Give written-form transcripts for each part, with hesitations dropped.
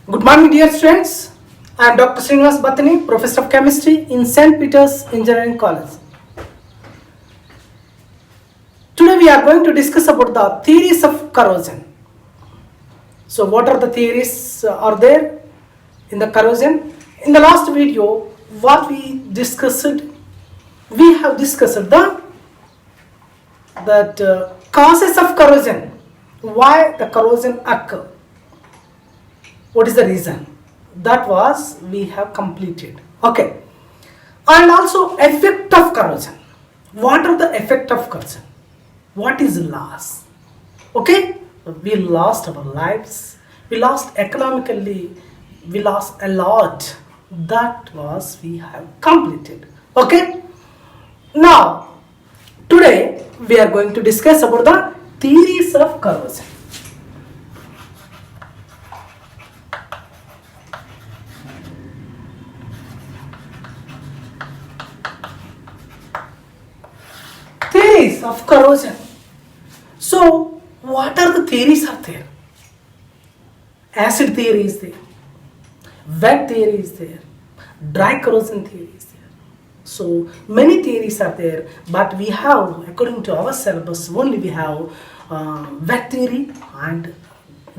Good morning, dear students. I am Dr. Srinivas Battani, Professor of Chemistry in St. Peter's Engineering College. Today we are going to discuss about the theories of corrosion. So what are the theories are there in the corrosion? In the last video, what we discussed, we have discussed that causes of corrosion, why the corrosion occur. What is the reason? That was we have completed. Okay. And also effect of corrosion. What are the effect of corrosion? What is loss? Okay. We lost our lives. We lost economically. We lost a lot. That was we have completed. Okay. Now, today we are going to discuss about the theories of corrosion. Theories of corrosion. So, what are the theories are there? Acid theory is there, wet theory is there, dry corrosion theory is there. So, many theories are there, but we have, according to our syllabus, only we have wet theory and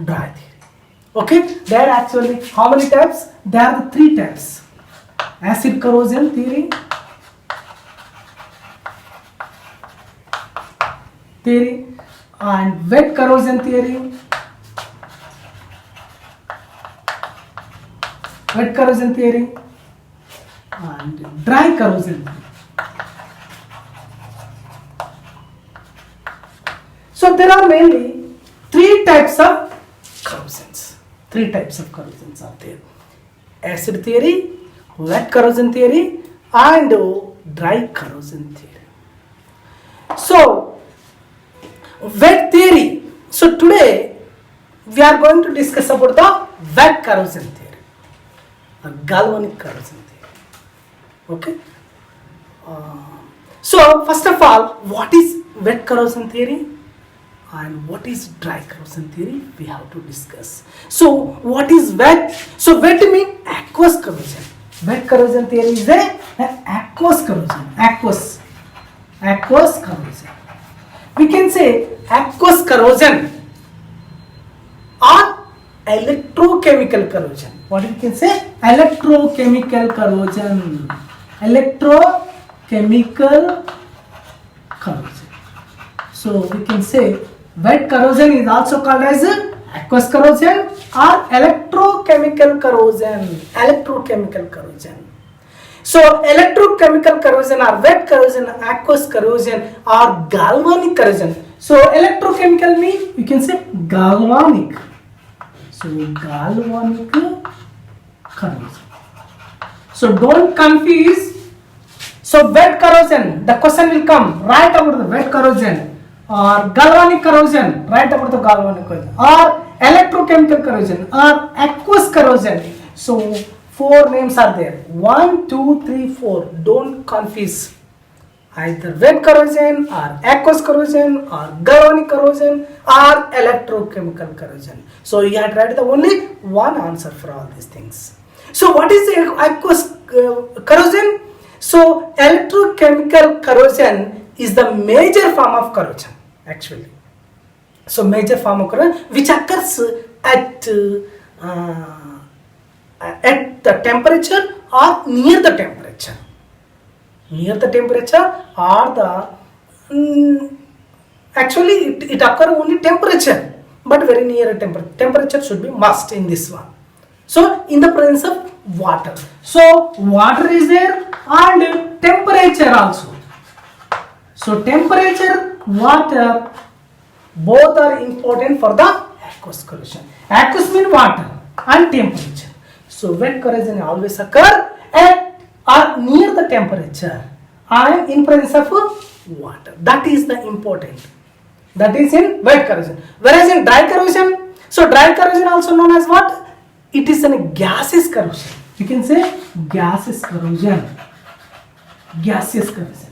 dry theory. Okay, there are actually how many types? There are the three types: acid corrosion theory, and wet corrosion theory, and dry corrosion theory. So there are mainly three types of corrosions. Three types of corrosions are there: acid theory, wet corrosion theory, and dry corrosion theory. So wet theory. So today we are going to discuss about the wet corrosion theory, or galvanic corrosion theory. Okay. So first of all, what is wet corrosion theory and what is dry corrosion theory? We have to discuss. So what is wet? So wet means aqueous corrosion. Wet corrosion theory is a aqueous corrosion. Aqueous corrosion. We can say aqueous corrosion or electrochemical corrosion. What we can say? Electrochemical corrosion. Electrochemical corrosion. So we can say wet corrosion is also called as aqueous corrosion or electrochemical corrosion. Electrochemical corrosion. So electrochemical corrosion or wet corrosion, aqueous corrosion or galvanic corrosion. So electrochemical means we can say galvanic. So galvanic corrosion. So don't confuse. So wet corrosion, the question will come, write about the wet corrosion, or galvanic corrosion, write about the galvanic corrosion, or electrochemical corrosion or aqueous corrosion. So four names are there. 1, 2, 3, 4. Don't confuse. Either wet corrosion or aqueous corrosion or galvanic corrosion or electrochemical corrosion. So you have to write the only one answer for all these things. So what is the aqueous corrosion? So electrochemical corrosion is the major form of corrosion actually. So major form of corrosion which occurs at the temperature or near the temperature. Near the temperature or the actually it occur only temperature, but very near a temperature should be must in this one. So in the presence of water. So water is there and temperature also. So temperature, water, both are important for the aqueous corrosion. Aqueous means water and temperature. So wet corrosion always occur at or near the temperature and in presence of water. That is the important. That is in wet corrosion. Whereas in dry corrosion, so dry corrosion also known as what? It is a gaseous corrosion. You can say gaseous corrosion. Gaseous corrosion.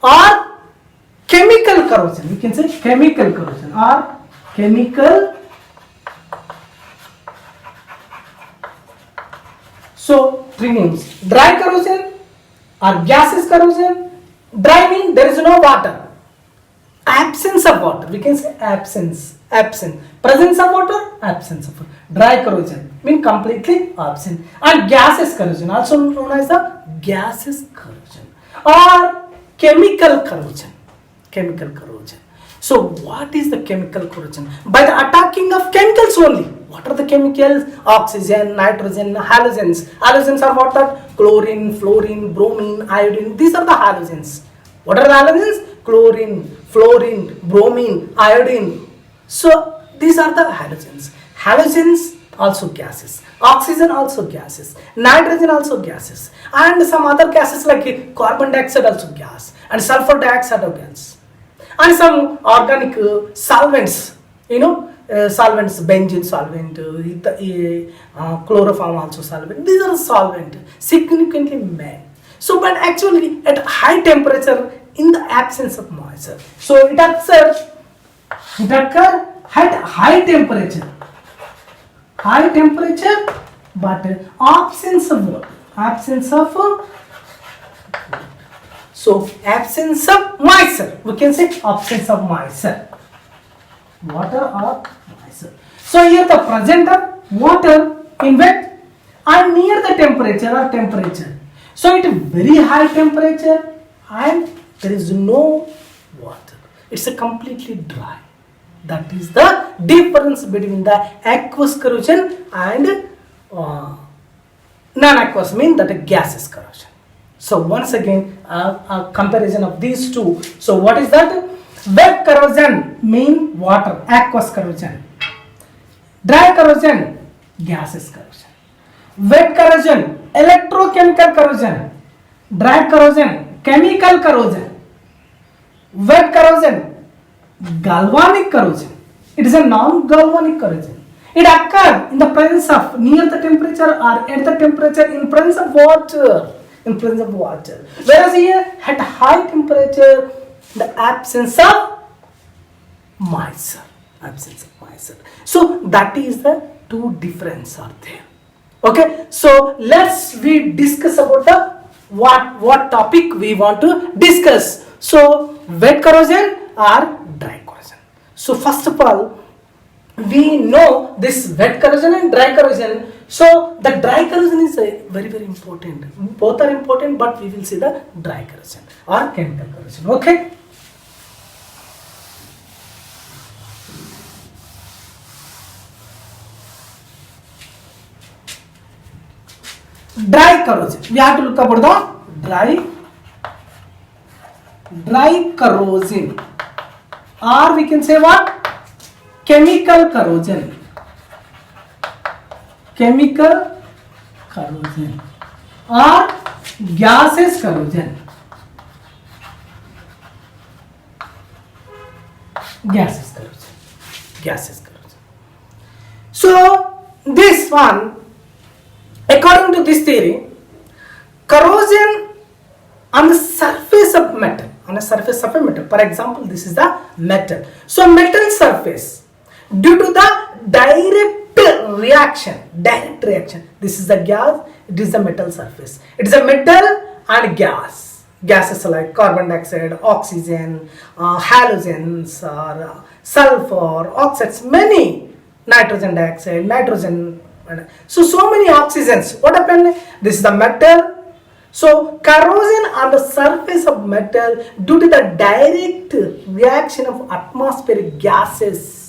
Or chemical corrosion. You can say chemical corrosion or chemical So three names: dry corrosion or gaseous corrosion. Dry means there is no water. Absence of water. We can say absence. Absent. Presence of water. Absence of water. Dry corrosion mean completely absent. And gaseous corrosion, also known as the gaseous corrosion or chemical corrosion. Chemical corrosion. So what is the chemical corrosion? By the attacking of chemicals only. What are the chemicals? Oxygen, nitrogen, halogens. Halogens are what? That? Chlorine, fluorine, bromine, iodine. These are the halogens. What are the halogens? Chlorine, fluorine, bromine, iodine. So these are the halogens. Halogens also gases. Oxygen also gases. Nitrogen also gases. And some other gases like carbon dioxide also gas. And sulfur dioxide also gas. And some organic solvents, solvents, benzene solvent, chloroform also solvent. These are solvent, significantly made. So, but actually at high temperature in the absence of moisture. So it occurs at high temperature, but absence of water, absence of moisture. We can say absence of moisture. Water or moisture. So here the presence of water in wet and near the temperature. So it is very high temperature and there is no water. It's a completely dry. That is the difference between the aqueous corrosion and non-aqueous, mean that a gaseous corrosion. So once again, a comparison of these two. So what is that? Wet corrosion mean water, aqueous corrosion. Dry corrosion, gaseous corrosion. Wet corrosion, electrochemical corrosion. Dry corrosion, chemical corrosion. Wet corrosion, galvanic corrosion. It is a non-galvanic corrosion. It occurs in the presence of near the temperature or at the temperature in presence of water. Whereas here at high temperature, the absence of moisture. So that is the two difference are there. Okay. So let's we discuss about the what topic we want to discuss. So wet corrosion or dry corrosion. So first of all, we know this wet corrosion and dry corrosion. So the dry corrosion is very important. Both are important, but we will see the dry corrosion or chemical corrosion. Okay. Dry corrosion. We have to look about the dry corrosion, or we can say what? Chemical corrosion. Chemical corrosion or gaseous corrosion. Gaseous corrosion. So this one, according to this theory, corrosion on the surface of metal, for example, this is the metal. So metal surface, due to the direct reaction, this is the gas, it is the metal surface. It is a metal and gases like carbon dioxide, oxygen, halogens, or sulfur, oxides, many, nitrogen dioxide, nitrogen. So many oxygens. What happened? This is the metal. So corrosion on the surface of metal due to the direct reaction of atmospheric gases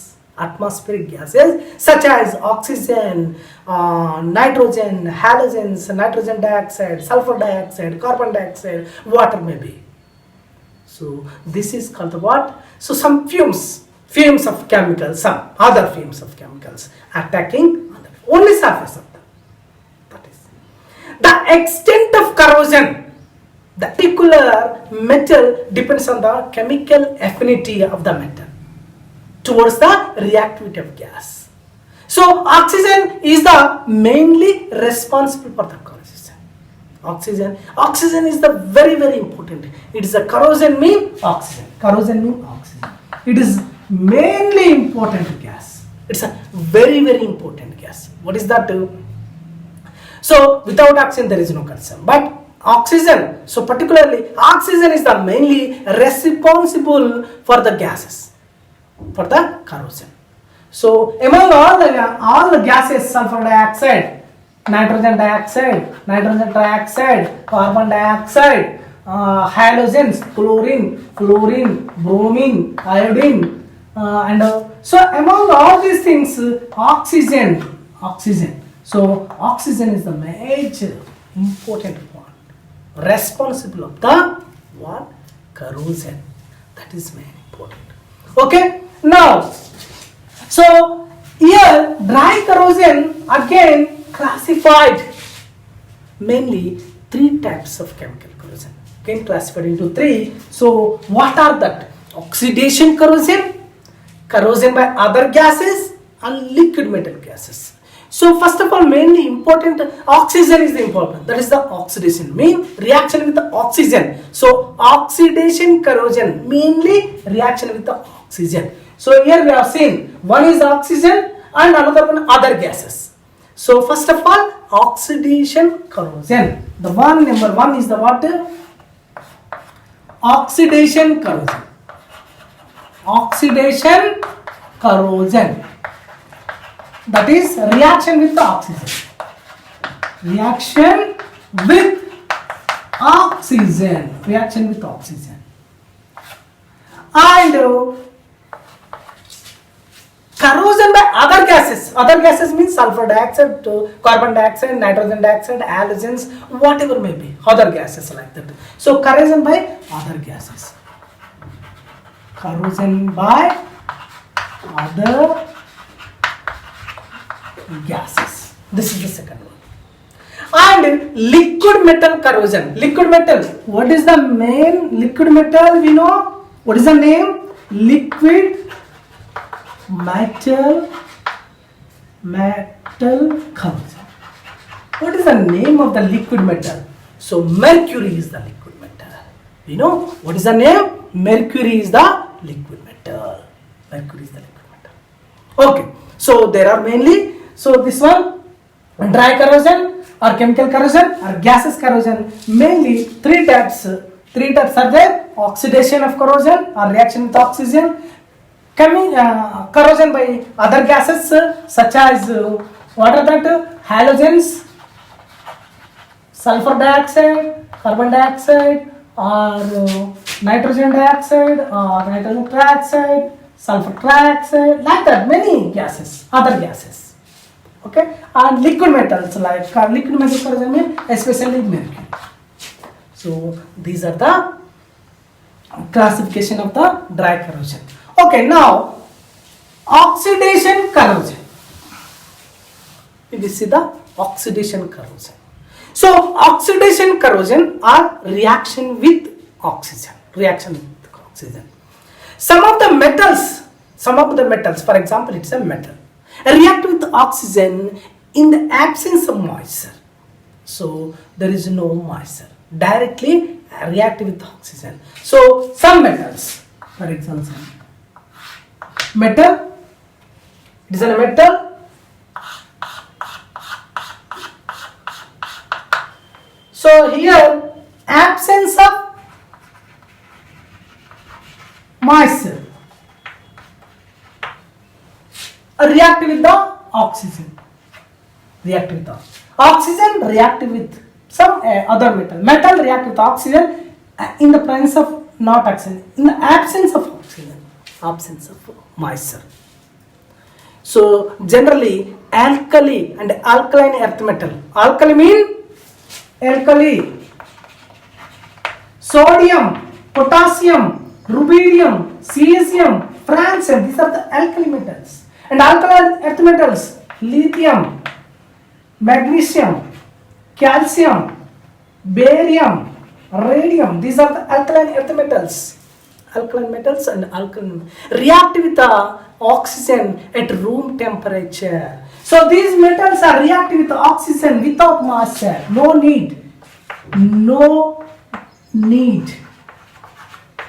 such as oxygen, nitrogen, halogens, nitrogen dioxide, sulfur dioxide, carbon dioxide, water maybe. So this is called the what? So some fumes of chemicals, some other fumes of chemicals attacking on the only surface of them. That is the extent of corrosion. The particular metal depends on the chemical affinity of the metal towards the reactivity of gas. So oxygen is the mainly responsible for the corrosion. Oxygen is the very important. It is a corrosion mean oxygen. It is mainly important gas. It's a very important gas. What is that? So without oxygen there is no corrosion. But oxygen, so particularly oxygen is the mainly responsible for the gases, for the corrosion. So among all the gases, sulfur dioxide, nitrogen dioxide, nitrogen trioxide, carbon dioxide, halogens, chlorine, fluorine, bromine, iodine, so among all these things, oxygen. So oxygen is the major important one, responsible of the what? Corrosion. That is very important. Okay. Now, so here dry corrosion again classified mainly three types of chemical corrosion. Again classified into three. So what are that? Oxidation corrosion, corrosion by other gases, and liquid metal gases. So first of all, mainly important, oxygen is the important. That is the oxidation, mean reaction with the oxygen. So oxidation corrosion, mainly reaction with the oxygen. So here we have seen one is oxygen and another one other gases. So first of all, oxidation corrosion. The one number one is the what? Oxidation corrosion. Oxidation corrosion. That is reaction with the oxygen. Reaction with oxygen. Reaction with oxygen. And corrosion by other gases. Other gases means sulfur dioxide, carbon dioxide, nitrogen dioxide, halogens, whatever may be. Other gases like that. So corrosion by other gases. Corrosion by other gases. This is the second one. And liquid metal corrosion. Liquid metal. What is the main liquid metal? We know. What is the name? Liquid metal corrosion. What is the name of the liquid metal? So mercury is the liquid metal. You know what is the name? Mercury is the liquid metal. Mercury is the liquid metal. Okay. So there are mainly, so this one, dry corrosion or chemical corrosion or gases corrosion, mainly three types. Three types are there: oxidation of corrosion or reaction with oxygen, corrosion by other gases such as what are that? Halogens, sulfur dioxide, carbon dioxide, or nitrogen dioxide, or nitrogen trioxide, sulfur trioxide, like that, many gases, other gases. Okay, and liquid metals like liquid metal corrosion means especially mercury. So these are the classification of the dry corrosion. Okay, now oxidation corrosion. We see the oxidation corrosion. So oxidation corrosion are reaction with oxygen. Reaction with oxygen. Some of the metals, for example, it's a metal, react with oxygen in the absence of moisture. So there is no moisture. Directly react with oxygen. So some metals, for example, metal, it is a metal. So here absence of moisture react with the oxygen. React with the oxygen, react with some other metal. Metal react with oxygen in the presence of not oxygen, in the absence of oxygen, absence of moisture. So generally alkali and alkaline earth metal. Alkali mean alkali, sodium, potassium, rubidium, cesium, francium. These are the alkali metals. And alkaline earth metals: lithium, magnesium, calcium, barium, radium. These are the alkaline earth metals. Alkaline metals and alkaline react with the oxygen at room temperature. So these metals are reacting with the oxygen without moisture. No need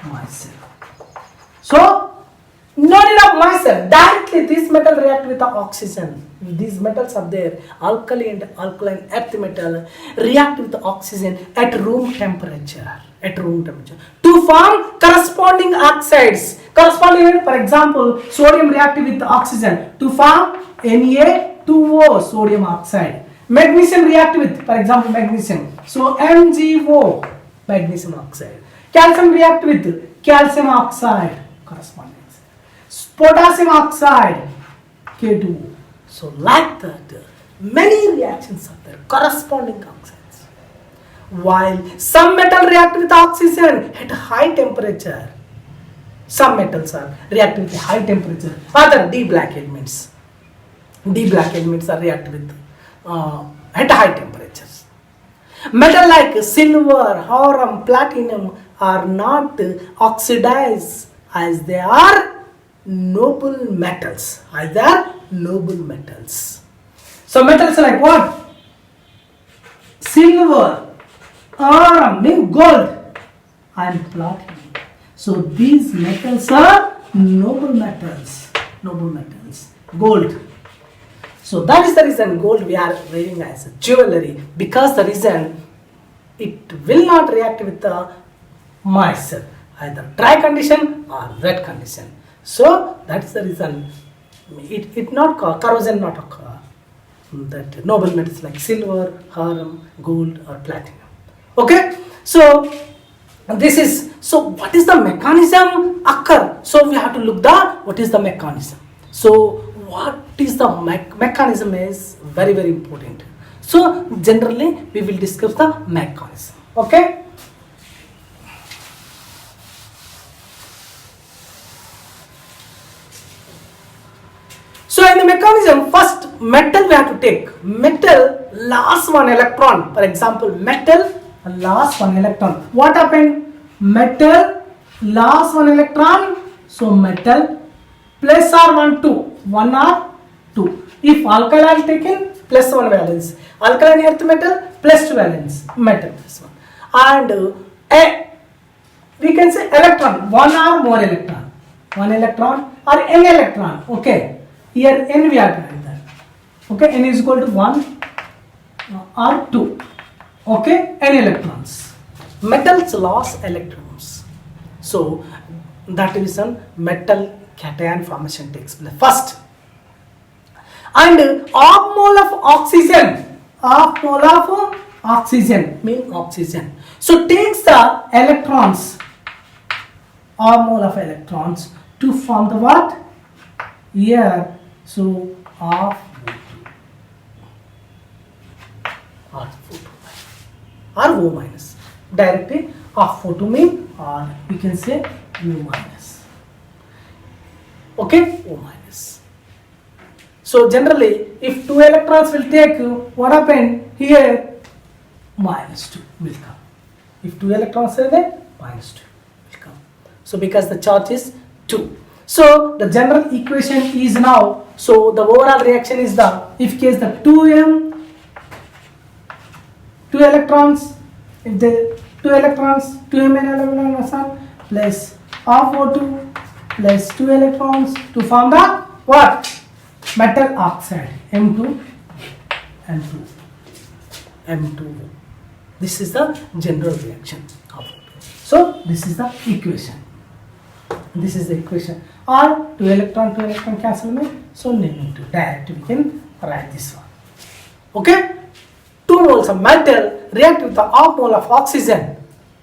moisture. So no need of moisture. Directly this metal react with the oxygen. these metals are there, alkali and alkaline earth metal react with oxygen at room temperature. To form corresponding oxides. Corresponding, for example, sodium react with oxygen to form Na2O, sodium oxide. Magnesium react with, for example, magnesium. So MgO, magnesium oxide. Calcium react with calcium oxide, corresponding. Potassium oxide, K2O. So like that, many reactions are there, corresponding oxides. While some metal react with oxygen at high temperature, some metals are react with high temperature. Other D black elements are react with at high temperatures. Metal like silver, aurum, platinum are not oxidized as they are noble metals. So metals like what? Silver, aurum means gold, and platinum. So these metals are noble metals. Gold. So that is the reason gold we are wearing as a jewelry, because the reason it will not react with the moisture, either dry condition or wet condition. So that is the reason it not corrosion not occur. That noble metals like silver, aurum, gold or platinum. Okay, so this is, so what is the mechanism occur? So we have to look what is the mechanism. So what is the mechanism is very important. So generally we will discuss the mechanism. Okay. So in the mechanism, first metal we have to take. Metal lost one electron. For example, metal lost one electron. What happened? Metal lost one electron. So metal plus or 1 or 2. If alkali taken, plus 1 valence. Alkaline earth metal plus 2 valence. Metal plus 1. And we can say electron, 1 or more electron. 1 electron or n electron. Okay. Here n we are writing that. Okay, n is equal to 1 or 2. Okay, n electrons. Metals lost electrons. So that is a metal cation formation takes place first. And half mole of oxygen means oxygen. So takes the electrons, half mole of electrons to form the what? Here, so half or O minus. Directly half O2 mean, or we can say U minus. Okay, O minus. So generally, if 2 electrons will take, what happened here? -2 will come. If 2 electrons are there, -2 will come. So because the charge is 2. So the general equation is now, so the overall reaction is the, if case the 2 electrons, if the 2 electrons, 2m electrons plus half O2 plus 2 electrons to form the what? Metal oxide, M2, M2O. This is the general reaction of O2. So this is the equation. This is the equation. Or 2 electron cancel me. So name into direct we can write this one. Okay? 2 moles of metal react with the half mole of oxygen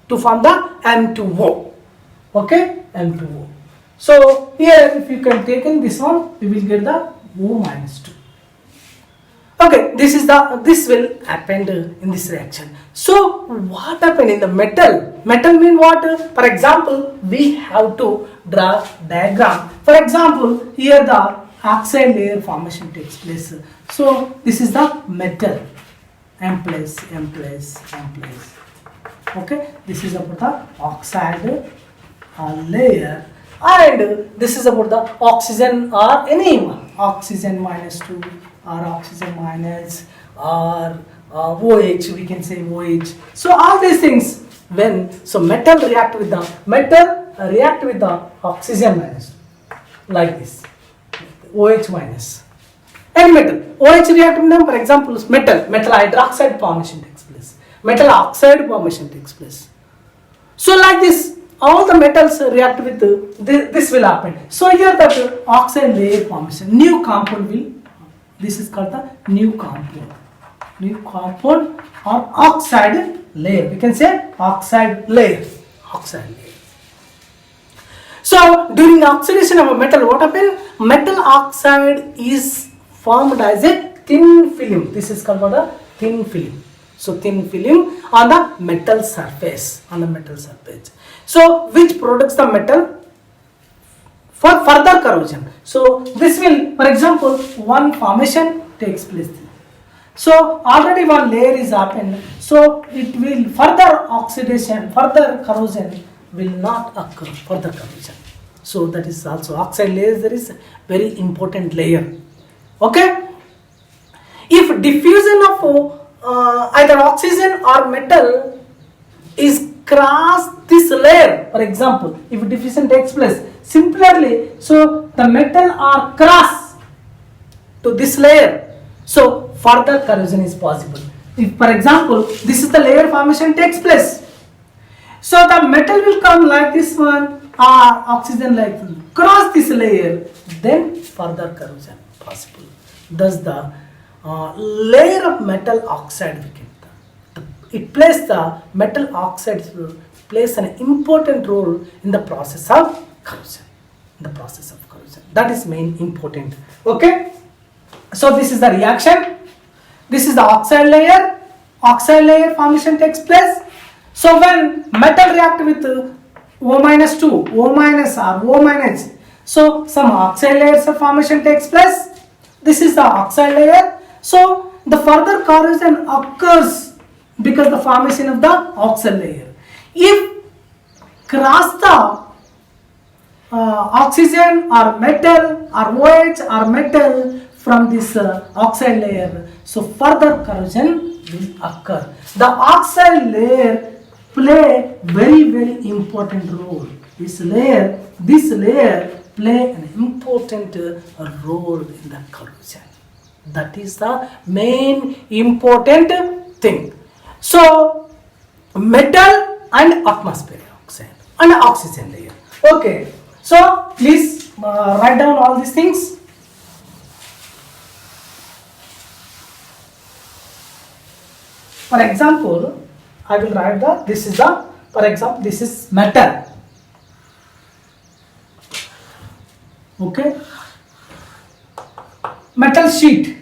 to form the M2O. Okay? M2O. So here if you can take in this one, we will get the O minus 2. Okay, this will happen in this reaction. So what happened in the metal? Metal mean what? For example, we have to draw diagram. For example, here the oxide layer formation takes place. So this is the metal, M plus. Okay, this is about the oxide layer, and this is about the oxygen or any one, oxygen -2 or oxygen minus or OH, we can say OH. So all these things, when so metal react with the oxygen minus, like this, OH minus. Any metal. OH react with them, for example, metal hydroxide formation takes place. Metal oxide formation takes place. So like this, all the metals react with this will happen. So here that oxide layer formation, new compound will. This is called the new compound. New compound or oxide layer. We can say oxide layer. Oxide layer. So during oxidation of a metal, what happens? Metal oxide is formed as a thin film. This is called a thin film. So thin film on the metal surface. So which products the metal for further corrosion. So this will, for example, one formation takes place. So already one layer is happened. So it will further oxidation, further corrosion will not occur. Further corrosion. So that is also oxide layer. There is very important layer. Okay. If diffusion of either oxygen or metal is cross this layer, for example, if diffusion takes place, similarly, so the metal are cross to this layer, so further corrosion is possible. If, for example, this is the layer formation takes place, so the metal will come like this one, or oxygen like this, cross this layer, then further corrosion possible. Thus the layer of metal oxide, it plays the metal oxide plays an important role in the process of corrosion. That is main important. Okay. So this is the reaction. This is the oxide layer. Oxide layer formation takes place. So when metal react with O minus 2, O minus or O minus, so some oxide layers of formation takes place. This is the oxide layer. So the further corrosion occurs because the formation of the oxide layer. If cross the oxygen or metal or OH or metal from this oxide layer, so further corrosion will occur. The oxide layer play very important role. This layer play an important role in the corrosion. That is the main important thing. So metal and atmospheric oxide and oxygen layer. Okay. So please write down all these things. For example, I will write this is the, for example, this is metal. Okay. Metal sheet.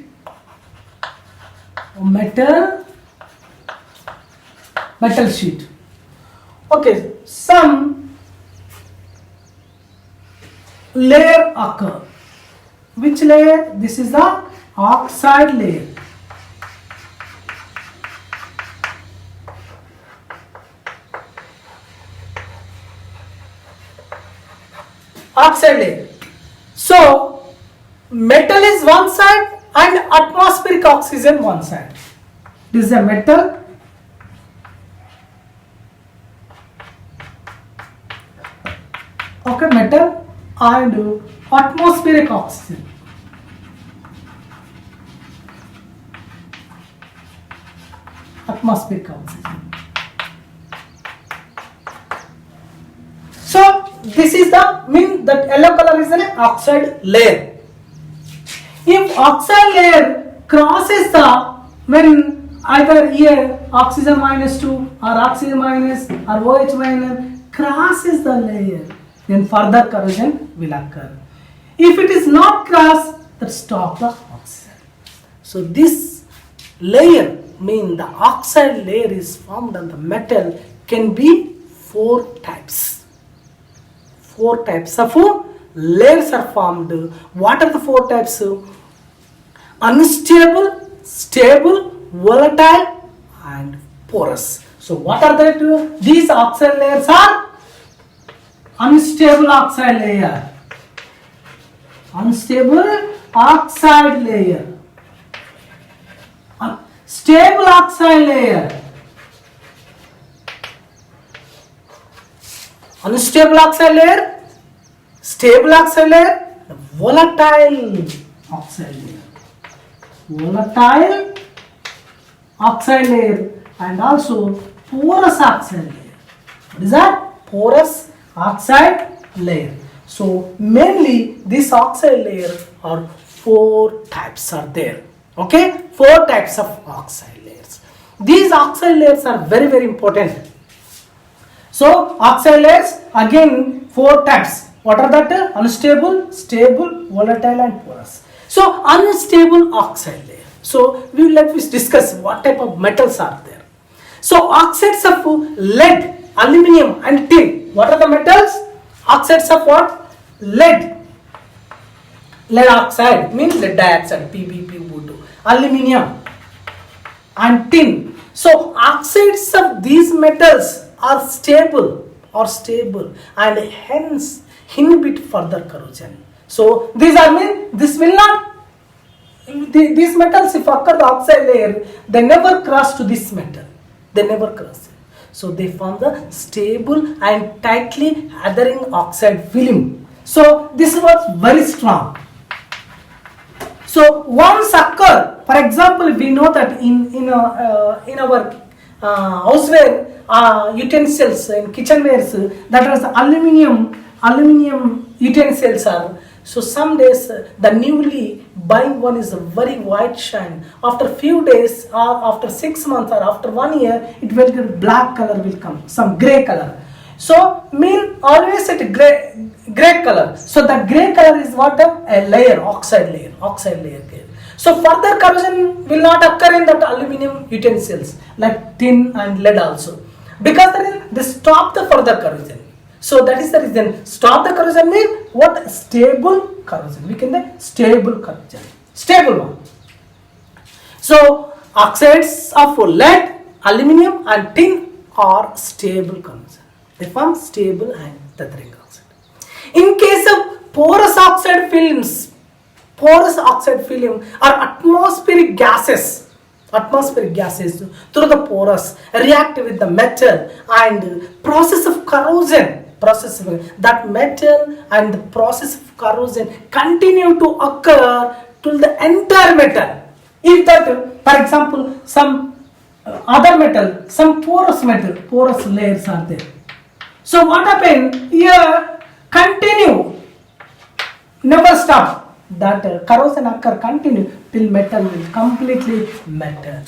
Metal sheet. Okay. Some layer occur. Which layer? This is the oxide layer. Oxide layer. So metal is one side and atmospheric oxygen one side. This is a metal. Okay, metal and atmospheric oxygen. Atmospheric oxygen. So this is the mean that yellow color is an oxide layer. If oxide layer crosses the, when either here oxygen minus 2 or oxygen minus or OH minus crosses the layer, then further corrosion will occur. If it is not crossed, then stop the oxygen. So this layer, mean the oxide layer is formed on the metal, can be 4 types. 4 types of layers are formed. What are the 4 types? Unstable, stable, volatile and porous. So what are the these oxide layers are? Unstable oxide layer. Unstable oxide layer. Stable oxide layer. Unstable oxide layer, stable oxide layer, volatile oxide layer. volatile oxide layer and also porous oxide layer. What is that? Porous oxide layer. So mainly this oxide layer are 4 types are there. Okay, 4 types of oxide layers. These oxide layers are very important. So oxide layers again 4 types. What are that? Unstable, stable, volatile and porous. So unstable oxide layer. So let us discuss what type of metals are there. So oxides of lead, aluminium and tin. What are the metals? Oxides of what? Lead. Lead oxide means lead dioxide, PbPO2. Aluminium and tin. So oxides of these metals are stable and hence inhibit further corrosion. So these will not, these metals if occur the oxide layer, they never cross to this metal. They never cross it. So they form the stable and tightly adhering oxide film. So this was very strong. So once occur, for example, we know that in our houseware utensils, in kitchenwares, that was aluminium utensils are. So some days the newly buying one is a very white shine. After few days or after 6 months or after 1 year, it will get black color will come, some grey color. So mean always at gray color. So the gray color is what? A layer, oxide layer. So further corrosion will not occur in that aluminium utensils like tin and lead also, because they stop the further corrosion. So that is the reason. Stop the corrosion means what? Stable corrosion. We can say stable corrosion. Stable one. So oxides of lead, aluminium and tin are stable corrosion. They form stable and tethering oxide. In case of porous oxide films are atmospheric gases through the porous react with the metal and process of corrosion. That metal and the process of corrosion continue to occur till the entire metal. If that, for example, some other metal, some porous layers are there. So what happened here? Continue, never stop. That corrosion occur continue till metal will completely metal.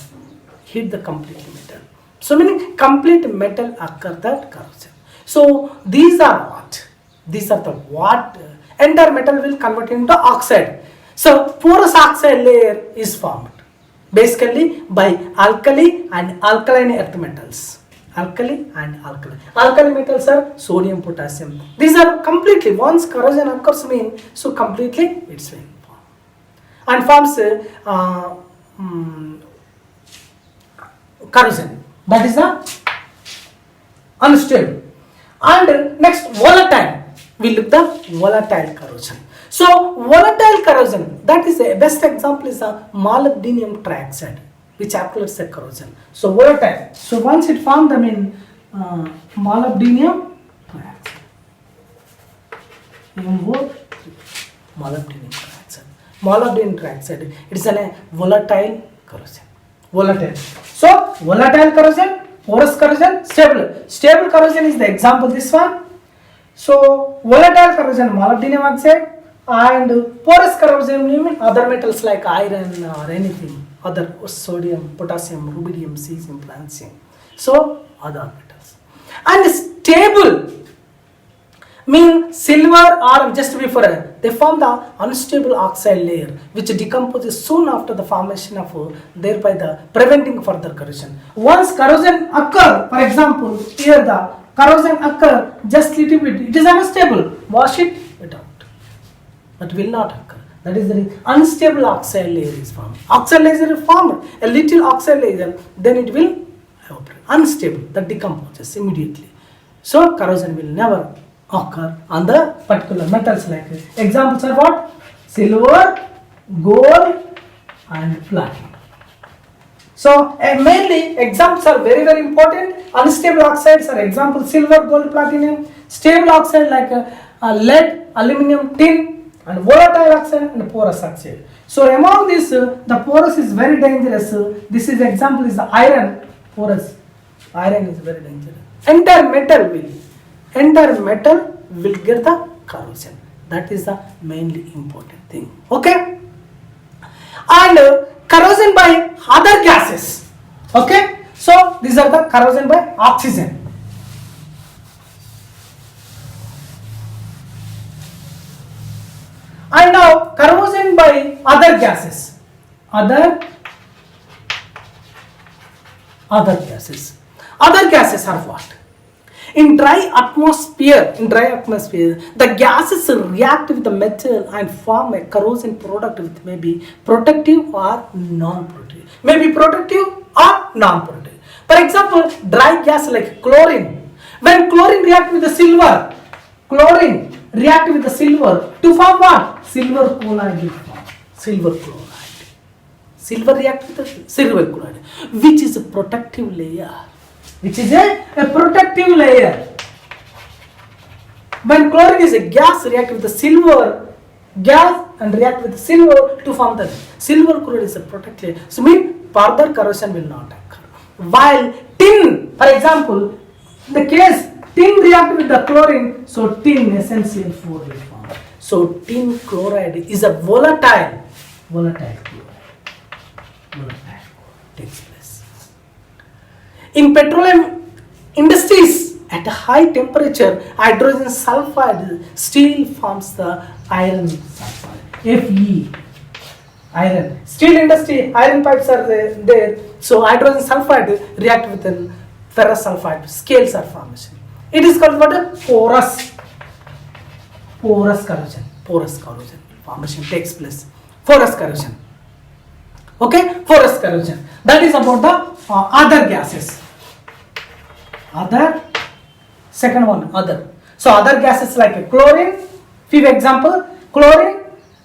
Hit the completely metal. So meaning complete metal occur that corrosion. So these are what? These are the what? Entire metal will convert into oxide. So porous oxide layer is formed basically by alkali and alkaline earth metals. Alkali metals are sodium, potassium. These are completely, once corrosion occurs so completely it's will form and forms corrosion. That is the unstable. And next volatile. We look the volatile corrosion. So volatile corrosion, that is the best example is the molybdenum trioxide, which accumulates the corrosion. So volatile. So once it formed molybdenum trioxide. Molybdenum trioxide. It is a volatile corrosion. So volatile corrosion, porous corrosion, stable. Stable corrosion is the example this one. So volatile corrosion molybdenum oxide and porous corrosion mean other metals like iron or anything, other sodium, potassium, rubidium, cesium, francium. So other metals. And stable mean silver or just before they form the unstable oxide layer which decomposes soon after the formation of thereby the preventing further corrosion. Once corrosion occur, for example here the corrosion occur just little bit, it is unstable, wash it out, but will not occur. That is the unstable oxide layer is formed. Oxide layer is formed, a little oxide layer, then it will evaporate. Unstable, that decomposes immediately. So corrosion will never occur on the particular metals like this. Examples are what? Silver, gold and platinum. So mainly examples are very important. Unstable oxides are example silver, gold, platinum. Stable oxide like lead, aluminium, tin. and volatile oxide and porous oxide. So among this, the porous is very dangerous. This is example is the iron. Porous iron is very dangerous. Entire metal will get the corrosion. That is the mainly important thing. Okay, and corrosion by other gases. Okay, so these are the corrosion by oxygen. And now corrosion by other gases. Other gases are what? In dry atmosphere, the gases react with the metal and form a corrosion product with maybe protective or non-protective. For example, dry gas like chlorine. When chlorine react with the silver, to form what? Silver chloride will form. Silver react with the silver chloride, which is a protective layer. When chlorine is a gas, react with the silver to form the silver chloride is a protective layer. So mean further corrosion will not occur. While tin, for example, in the case tin react with the chlorine, so tin SnCl4 will form. So tin chloride is a volatile chloride. Takes place. In petroleum industries, at a high temperature, hydrogen sulfide steel forms the iron sulfide. Fe, iron. Steel industry, iron pipes are there. So hydrogen sulfide react with an ferrous sulfide. Scales are formation. It is called what? Porous corrosion. Formation takes place. Porous corrosion. Okay, porous corrosion. That is about the other gases. Second one, other. So other gases like chlorine. Fifth example, chlorine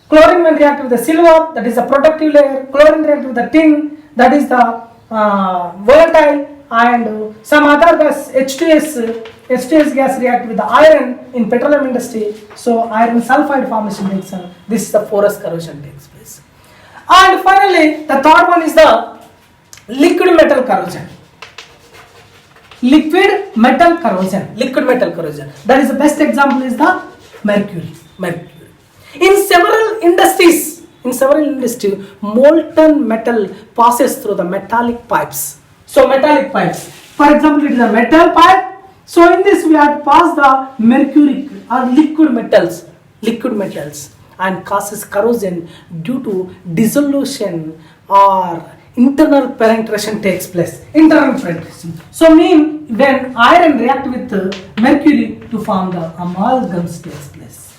when react with the silver, that is a protective layer. Chlorine react with the tin, that is the volatile. And some other gas, H2S gas react with the iron in petroleum industry. So iron sulfide formation makes this is the porous corrosion takes place. And finally, the third one is the liquid metal corrosion. Liquid metal corrosion. That is the best example is the mercury. In several industries, molten metal passes through the metallic pipes. So metallic pipes. For example, it is a metal pipe. So in this we have to pass the mercury or liquid metals and causes corrosion due to dissolution or internal penetration takes place. So mean when iron react with mercury to form the amalgams takes place.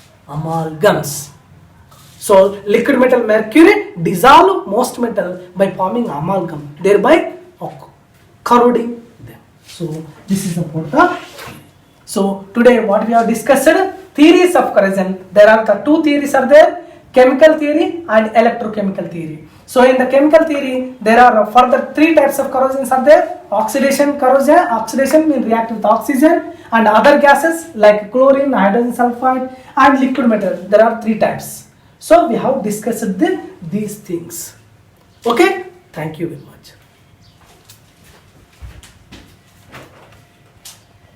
So liquid metal mercury dissolve most metal by forming amalgam, thereby corroding them. So this is about the theory. So today what we have discussed, theories of corrosion. There are the two theories are there, chemical theory and electrochemical theory. So in the chemical theory, there are further three types of corrosions are there. Oxidation means react with oxygen and other gases like chlorine, hydrogen sulfide and liquid metal. There are three types. So we have discussed these things. Okay, thank you very much.